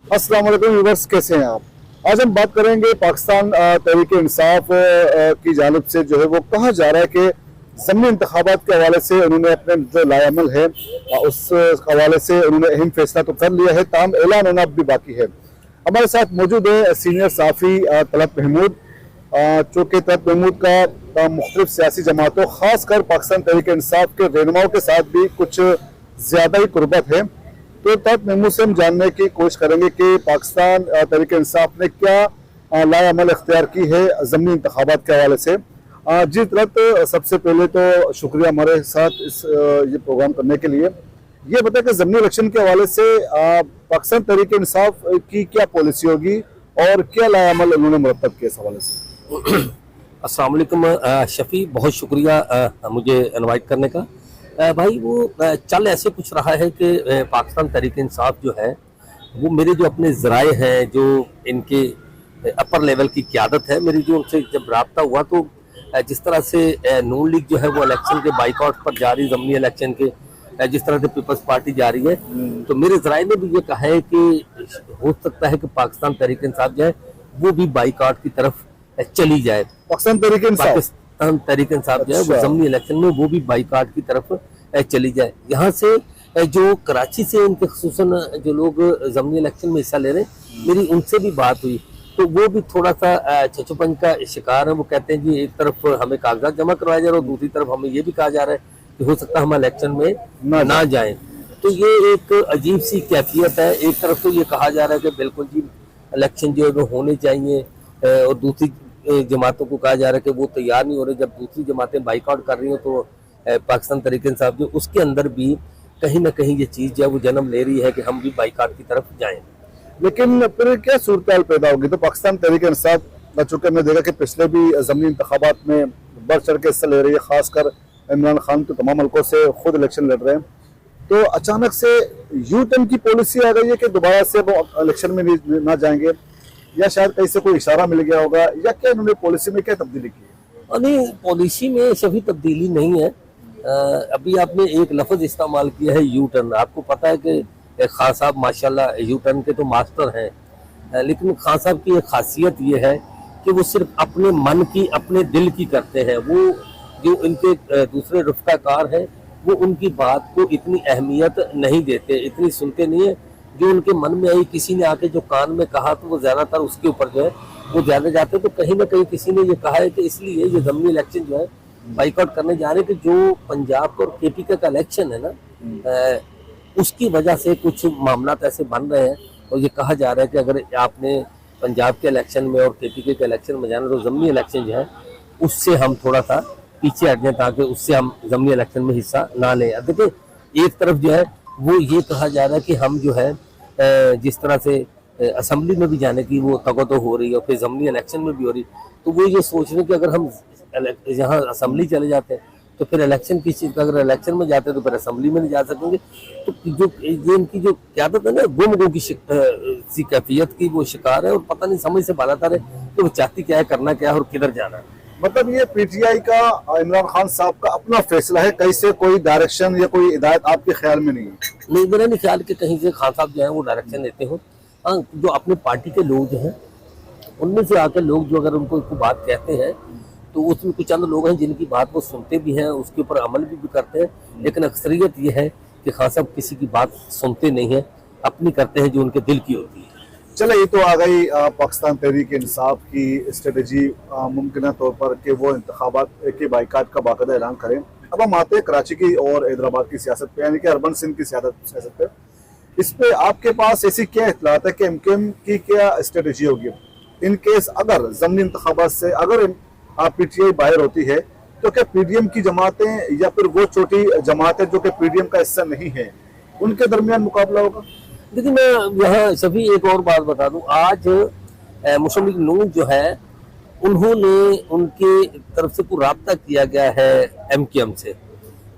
अस्सलाम वालेकुम व्यूअर्स, कैसे हैं आप। आज हम बात करेंगे पाकिस्तान तहरीक इंसाफ की जानिब से जो है वो कहा जा रहा है कि ज़मीनी इंतखाबात के हवाले से उन्होंने अपने जो लायामल है उस हवाले से उन्होंने अहम फैसला तो कर लिया है, ताम ऐलान होना अब भी बाकी है। हमारे साथ मौजूद है सीनियर साफ़ी तलत महमूद, चूँकि तलत महमूद का मुख्तलिफ सियासी जमातों ख़ास कर पाकिस्तान तहरीक इंसाफ के रहनुमाओं के साथ भी कुछ ज़्यादा ही कुर्बत है। तो तलत महमूद से हम जानने की कोशिश करेंगे कि पाकिस्तान तहरीक इंसाफ ने क्या लायामल इख्तियार की है ज़मीनी इंतखाबात के हवाले से। जी तलत, सबसे पहले तो शुक्रिया हमारे साथ इस ये प्रोग्राम करने के लिए। ये बताए कि ज़मीनी इलेक्शन के हवाले से पाकिस्तान तहरीक इंसाफ की क्या पॉलिसी होगी और क्या लायामल उन्होंने मुरतब किया इस हवाले से। अस्सलाम वालेकुम शफी, बहुत शुक्रिया मुझे इनवाइट करने का। भाई वो चल ऐसे कुछ रहा है कि पाकिस्तान तहरीक इंसाफ जो है वो मेरे जो अपने ज़राए हैं, जो इनके अपर लेवल की क़यादत है, मेरी जो उनसे जब रब्ता हुआ तो जिस तरह से नून लीग जो है वो इलेक्शन के बाइकआउट पर जा रही, ज़मीनी इलेक्शन के जिस तरह से पीपल्स पार्टी जा रही है, तो मेरे ज़राए ने भी ये कहा है कि हो सकता है कि पाकिस्तान तहरीक इंसाफ जो है वो भी बाइकआउट की तरफ चली जाए। पाकिस्तान तहरीक इंसाफ जो है वो ज़मीनी इलेक्शन में वो भी बाइकआउट की तरफ चली जाए। यहाँ से जो कराची से इनके खुसूसन जो लोग ज़मीनी इलेक्शन में हिस्सा ले रहे हैं, मेरी उनसे भी बात हुई तो वो भी थोड़ा सा छचोपन का शिकार है। वो कहते हैं जी एक तरफ हमें कागजात जमा करवाया जा रहा है और दूसरी तरफ हमें ये भी कहा जा रहा है कि हो सकता है हम इलेक्शन में ना जाएं। तो ये एक अजीब सी कैफियत है। एक तरफ तो ये कहा जा रहा है कि बिल्कुल जी इलेक्शन जो है वो होने चाहिए और दूसरी जमातों को कहा जा रहा है कि वो तैयार नहीं हो रहे। जब दूसरी जमातें बाइकआउट कर रही हो तो पाकिस्तान तहरीक इंसाफ जो उसके अंदर भी कहीं ना कहीं ये चीज़ जो है वो जन्म ले रही है कि हम भी बाइकआउट की तरफ जाएं। लेकिन फिर क्या सूरत पैदा होगी। तो पाकिस्तान तहरीक इंसाफ चूँकि हमने देखा कि पिछले भी ज़मीनी इंतखाबात में बढ़ चढ़ के हिस्सा ले रही है, खासकर इमरान खान के तमाम हल्कों से खुद इलेक्शन लड़ रहे हैं, तो अचानक से यू टर्न की पॉलिसी आ गई है कि दोबारा से वो इलेक्शन में ना जाएंगे, या शायद कहीं से कोई इशारा मिल गया होगा, या क्या इन्होंने पॉलिसी में क्या तब्दीली की है। नहीं, पॉलिसी में सभी तब्दीली नहीं है। अभी आपने एक लफ्ज़ इस्तेमाल किया है यू टर्न। आपको पता है कि खान साहब माशाल्लाह यू टर्न के तो मास्टर हैं, लेकिन खान साहब की एक खासियत ये है कि वो सिर्फ अपने मन की, अपने दिल की करते हैं। वो जो इनके दूसरे रफ़्ताकार हैं वो उनकी बात को इतनी अहमियत नहीं देते, इतनी सुनते नहीं है। जो उनके मन में आई, किसी ने आके जो कान में कहा तो वो ज़्यादातर उसके ऊपर जो है वो ज़्यादा जाते हैं। तो कहीं ना कहीं किसी ने ये कहा है कि इसलिए ये ज़मीनी इलेक्शन जो है बाइकआउट करने जा रहे हैं कि जो पंजाब का और केपी का इलेक्शन है ना, उसकी वजह से कुछ मामला ऐसे बन रहे हैं। और ये कहा जा रहा है कि अगर आपने पंजाब के इलेक्शन में और केपी के इलेक्शन में जाना तो ज़मीनी इलेक्शन जो है उससे हम थोड़ा सा पीछे हट जाए ताकि उससे हम ज़मीनी इलेक्शन में हिस्सा ना लें। अब देखिए एक तरफ जो है वो ये कहा जा रहा है कि हम जो है जिस तरह से असम्बली में भी जाने की वो तगतो हो रही है और फिर ज़मीनी इलेक्शन में भी हो रही, तो वो ये सोच रहे हैं कि अगर हम यहाँ असम्बली चले जाते हैं तो फिर इलेक्शन की चीज़, अगर इलेक्शन में जाते हैं तो फिर असम्बली में नहीं जा सकेंगे। तो जो ये इनकी जो क़यादत है ना, गुम की सी कैफियत की वो शिकार है और पता नहीं समझ से बालातर है कि वो चाहती क्या है, करना क्या है और किधर जाना है। मतलब ये पीटीआई का इमरान खान साहब का अपना फैसला है, कहीं से कोई डायरेक्शन या कोई हिदायत आपके ख्याल में नहीं है। नहीं, मेरा नहीं ख्याल कि कहीं से खान साहब जो है वो डायरेक्शन देते हो। हाँ, जो अपने पार्टी के लोग जो हैं उनमें से आकर लोग जो अगर उनको बात कहते हैं तो उसमें कुछ चंद लोग हैं जिनकी बात वो सुनते भी हैं, उसके ऊपर अमल भी करते हैं। लेकिन अक्सरियत ये है कि खान साहब किसी की बात सुनते नहीं हैं, अपनी करते हैं जो उनके दिल की होती है। चले, ये तो आ गई पाकिस्तान तहरीक इंसाफ की स्ट्रेटजी मुमकिन तौर पर कि वो इंतखाबात के बाइकाट का बाकायदा ऐलान करें। अब हम आते हैं कराची की और हैदराबाद की सियासत पे, यानी कि अर्बन सिंध की सियासत पे। इस पे आपके पास ऐसी क्या इत्तलात है कि एमकेएम की क्या स्ट्रेटजी होगी इन केस अगर ज़मीनी इंतखाबात से अगर पीटीआई बाहर होती है, तो क्या पीडीएम की जमातें या फिर वो छोटी जमातें जो कि पीडीएम का हिस्सा नहीं है उनके दरमियान मुकाबला होगा। देखिए मैं यहाँ सभी एक और बात बता दूं, आज मुस्लिम लीग नून जो है उन्होंने उनके तरफ से कोई राब्ता किया गया है एमकेएम से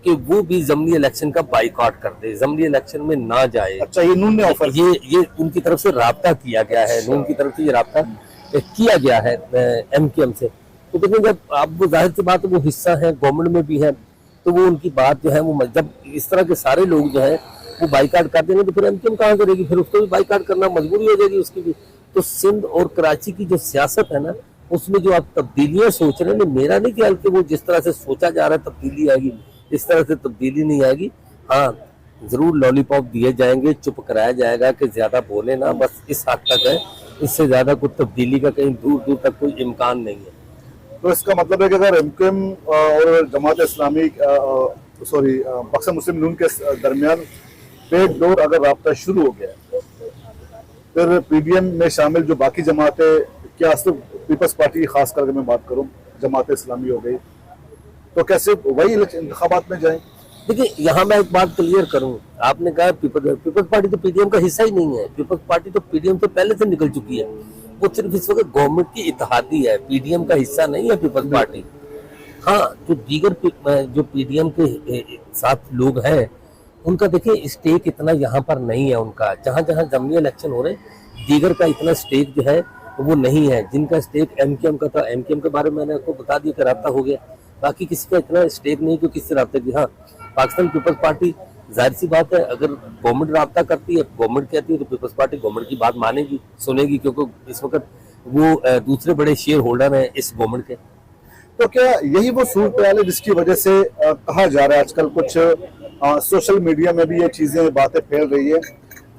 कि वो भी ज़मीनी इलेक्शन का बाइकआउट कर दे, ज़मीनी इलेक्शन में ना जाए। अच्छा, ये नून ने ऑफर, ये उनकी तरफ से राब्ता किया गया है, नून की तरफ से ये राब्ता किया गया है एमकेएम से। तो देखिए जब आप वो जाहिर सी बात है वो हिस्सा है, गवर्नमेंट में भी है, तो वो उनकी बात जो है वो जब इस तरह के सारे लोग जो है वो बाइकाट कर देंगे तो फिर एमक्यूएम कहाँ करेगी, फिर उसको भी बाइकाट करना मजबूरी हो जाएगी उसकी भी। तो सिंध और कराची की जो सियासत है ना, उसमें जो आप तब्दीलियां सोच रहे हैं, मेरा नहीं ख्याल कि वो जिस तरह से सोचा जा रहा है तब्दीली आएगी, इस तरह से तब्दीली नहीं आएगी। हाँ, जरूर लॉलीपॉप दिए जाएंगे, चुप कराया जाएगा कि ज्यादा बोले ना, बस इस हद तक है, इससे ज्यादा कोई तब्दीली का कहीं दूर दूर तक कोई इम्कान नहीं है। तो इसका मतलब है कि अगर एमक्यूएम और जमात इस्लामी पाकिस्तान मुस्लिम नून के दरमियान बैक डोर अगर राब्ता शुरू हो गया, फिर पीडीएम में शामिल जो बाकी जमातें, क्या सिर्फ पीपल्स पार्टी खास करके मैं बात करूं, जमात इस्लामी हो गई, तो कैसे वही इंतखाबात में जाएं? देखिए, यहाँ मैं एक बात क्लियर करूं, आपने कहा पीपल्स पार्टी तो पीडीएम का हिस्सा ही नहीं है। पीपल्स पार्टी तो पीडीएम से पहले से निकल चुकी है, वो सिर्फ इस वक्त गवर्नमेंट की इत्तेहादी है, पीडीएम का हिस्सा नहीं है पीपल्स पार्टी। हाँ, जो दीगर जो पीडीएम के साथ लोग हैं, उनका देखिए स्टेक इतना यहाँ पर नहीं है। उनका जहाँ जहाँ जमनी इलेक्शन हो रहे, दीगर का इतना स्टेक जो है वो नहीं है। जिनका स्टेक एमक्यूएम का था, एमक्यूएम के बारे में मैंने आपको बता दिया कि राब्ता हो गया, बाकी किसी का इतना स्टेक नहीं कि किससे राब्ता की। हाँ, पाकिस्तान पीपल्स पार्टी, जाहिर सी बात है, अगर गवर्नमेंट राब्ता करती है, गवर्नमेंट कहती है, तो पीपल्स पार्टी गवर्नमेंट की बात मानेगी, सुनेगी, क्योंकि इस वक्त वो दूसरे बड़े शेयर होल्डर हैं इस गवर्नमेंट के। तो क्या यही वो सूरत है जिसकी वजह से कहा जा रहा है, आजकल कुछ सोशल मीडिया में भी ये चीजें बातें फैल रही है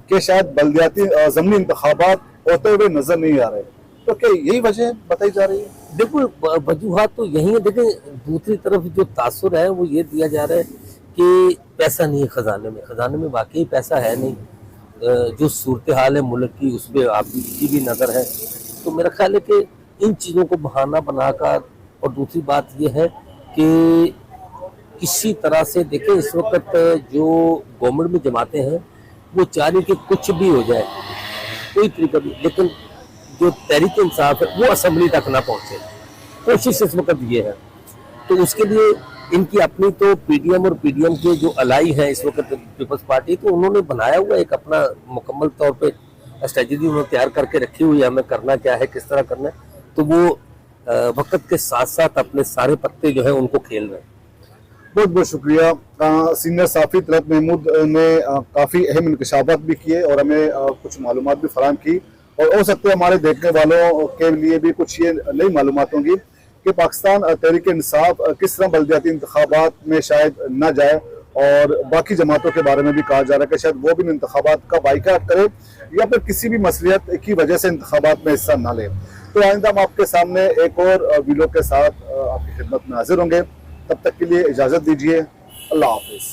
कि शायद बल्दियाती ज़मीनी इंतखाबात होते हुए नजर नहीं आ रहे, तो क्या यही वजह बताई जा रही है? देखो, वजूहात तो यही है। देखें, दूसरी तरफ जो तासुर है वो ये दिया जा रहा है कि पैसा नहीं है खजाने में वाकई पैसा है नहीं। जो सूरत हाल है मुल्क की, उस पर आपकी भी नज़र है। तो मेरा ख्याल है कि इन चीज़ों को बहाना बनाकर, और दूसरी बात यह है कि किसी तरह से देखें, इस वक्त जो गवर्नमेंट में जमाते हैं वो चाह रही कि कुछ भी हो जाए, कोई तरीका भी, लेकिन जो तहरीक इंसाफ है वो असेंबली तक ना पहुंचे, कोशिश इस वक्त ये है। तो उसके लिए इनकी अपनी तो पीडीएम और पीडीएम के जो अलाई हैं इस वक्त पीपल्स पार्टी, तो उन्होंने बनाया हुआ एक अपना मुकम्मल तौर पे स्ट्रेटजी उन्होंने तैयार करके रखी हुई है, हमें करना क्या है, किस तरह करना है। तो वो वक्त के साथ साथ अपने सारे पत्ते जो है उनको खेल रहे हैं। बहुत बहुत शुक्रिया। सीनियर साफी तलत महमूद ने काफ़ी अहम इंकशाफात भी किए और हमें कुछ मालूमात भी फराहम की, और हो सकता है हमारे देखने वालों के लिए भी कुछ ये नई मालूमात होंगी कि पाकिस्तान तहरीक इंसाफ किस तरह बल्दियाती इंतखाबात में शायद ना जाए, और बाकी जमातों के बारे में भी कहा जा रहा है कि शायद वो भी इंतखाबात का बाइकाट करे या फिर किसी भी मसलियत की वजह से इंतखाबात में हिस्सा ना ले। तो आइंदा हम आपके सामने एक और वीडियो के साथ आपकी खिदमत में हाजिर होंगे। तब तक के लिए इजाज़त दीजिए। अल्लाह हाफिज़।